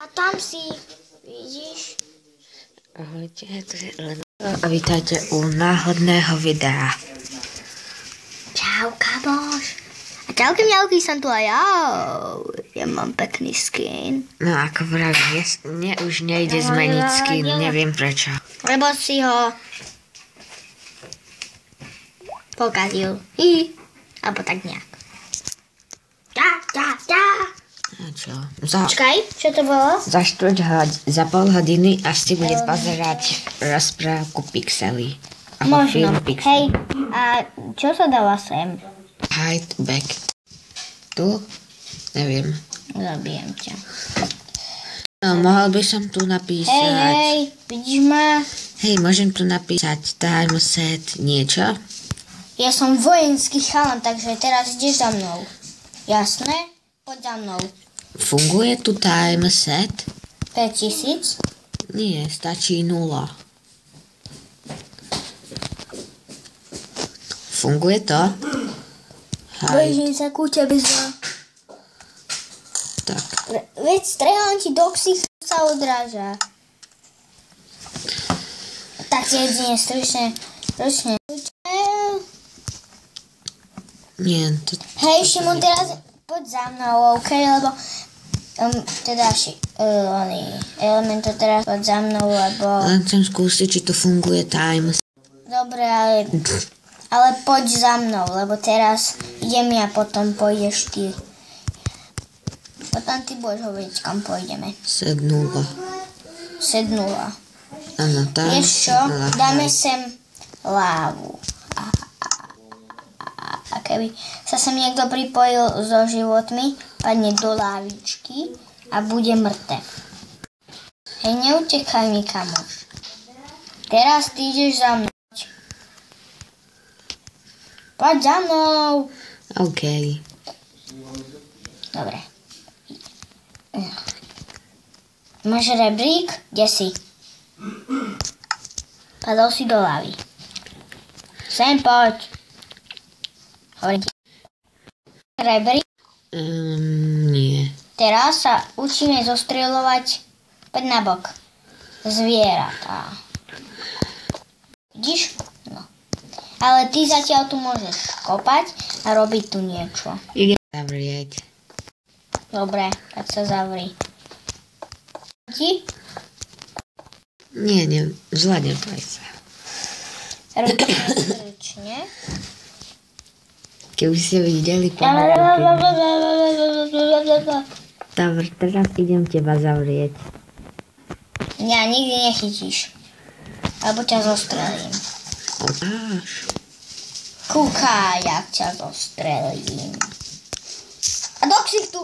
A tam si, vidíš? Ahojte, to je Elena a vítajte u náhodného videa. Čau, kamoš. A čauky mňauky, som tu aj ja. Ja mám pekný skin. No ako vravím, mne už nejde zmeniť skin, neviem prečo. Lebo si ho pokazil. Alebo tak nejak. A čo? Počkaj, čo to bolo? Za pol hodiny asi bude pozerať rozprávku Pixely. Možno. Hej, a čo sa dala sem? Hide back. Tu? Neviem. Zabijem ťa. No, mohol by som tu napísať... Hej, vidíš ma? Hej, môžem tu napísať time set niečo? Ja som vojenský chalan, takže teraz ideš za mnou. Jasné? Poď za mnou. Funguje tu time set? 5000? Nie, stačí 0. Funguje to? Bežím sa ku tebe za... Tak. Veď strelám ti do ksichtu, sa odráža. Tak si jedine stručne. Nie, to... Hej, Šimon, teraz poď za mnou, OK, lebo... Element to teraz poď za mnou, lebo... Len chcem skúsiť, či to funguje time. Dobre, ale poď za mnou, lebo teraz idem ja, potom pôjdeš ty. Potom ty budeš hovoriť, kam pôjdeme. Set 0. Set 0. Áno, tak. Vieš čo? Dáme sem lávu. A keby sa sem niekto pripojil so životmi, padne do lávičky a bude mŕtev. Hej, neutekaj mi, kamoš. Teraz ty ideš za mnou. Poď za mnou. OK. Dobre. Máš rebrík? Kde si? Padol si do lávy. Sem poď. Hovorím. Rebrík? Nie. Teraz sa učíme zostreľovať. Poď na bok. Zvieratá. Vidíš? No. Ale ty zatiaľ tu môžeš kopať a robiť tu niečo. Idem zavrieť. Dobre, tak sa zavri. Ti? Nie, zvládnem to aj sa. Robíme stručne. Keby ste videli Dobre, teraz idem teba zavrieť. Mňa nikdy nechytíš. Alebo ťa zostrelím. Kúkaj, jak ťa zostrelím. A do ksichtu!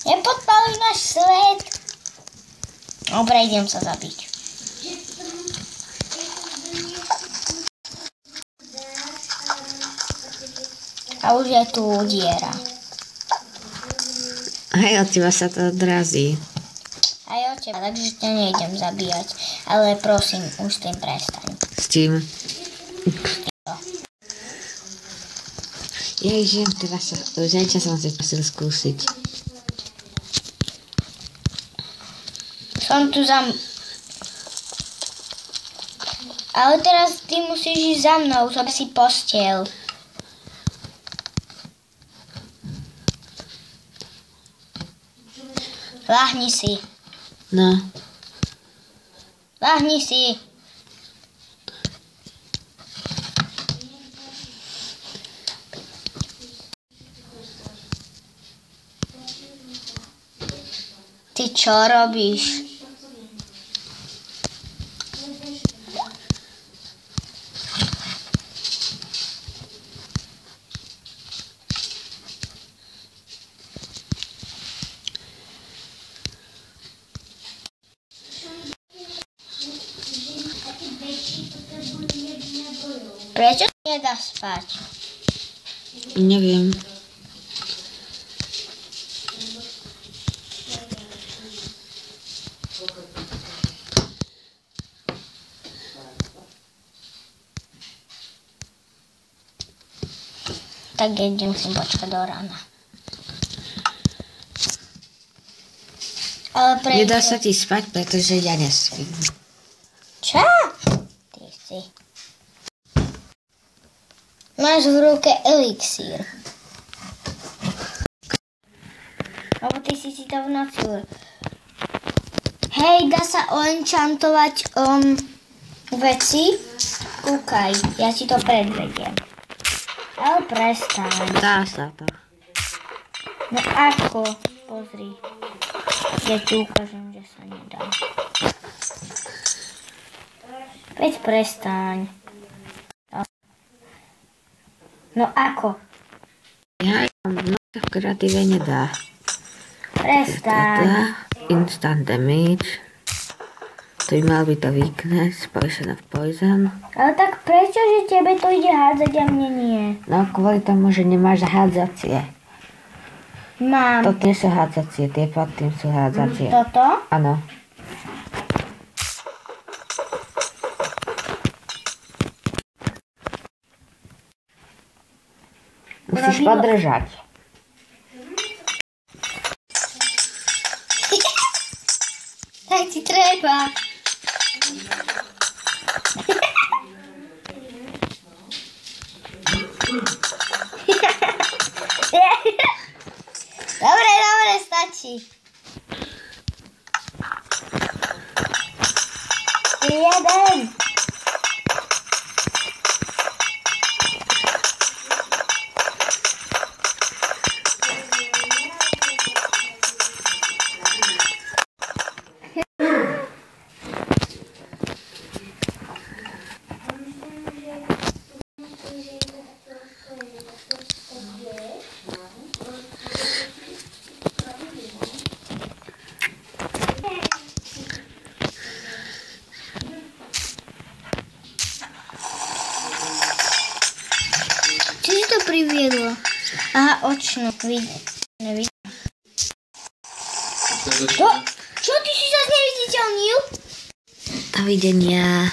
Nepodpaluj náš svet. Dobre, idem sa zabiť. A už je tu diera. Hej, od teba sa to odrazí. Aj od teba, takže ťa nejdem zabíjať. Ale prosím, už s tým prestaň. S tým? Ježiš, teraz zajča som si prosil skúsiť. Som tu Ale teraz ty musíš ísť za mnou, to si postiel. Láhni si. No. Láhni si. Ty čo robíš? Prečo sa nedá spať? Neviem. Tak ja musím počkať do rána. Ale prečo? Nedá sa ti spať, pretože ja nespím. Čo? Ty si. Máš v ruke elixír. Lebo ty si to v noci. Hej, dá sa enchantovať veci? Kúkaj, ja si to predvediem. Ale prestaň. Dá sa to. No ako? Pozri. Ja ti ukážem, že sa nedá. Veď prestaň. No ako? Ja v kreatíve nedá. Prestaň. Instant damage. To by mal byť to weakness, poison of poison. Ale tak prečo, že tebe to ide hádzať a mne nie? No kvôli tomu, že nemáš hádzacie. Mám. Toto nie sú hádzacie, tie pod tým sú hádzacie. Toto? Áno. Musíš podržať. Tak ti treba. Dobre, stačí. Jeden. Čo si to priviedlo? Aha, očnú. Nevidím. Čo? Čo? Ty si zase neviditeľnil? Dovidenia.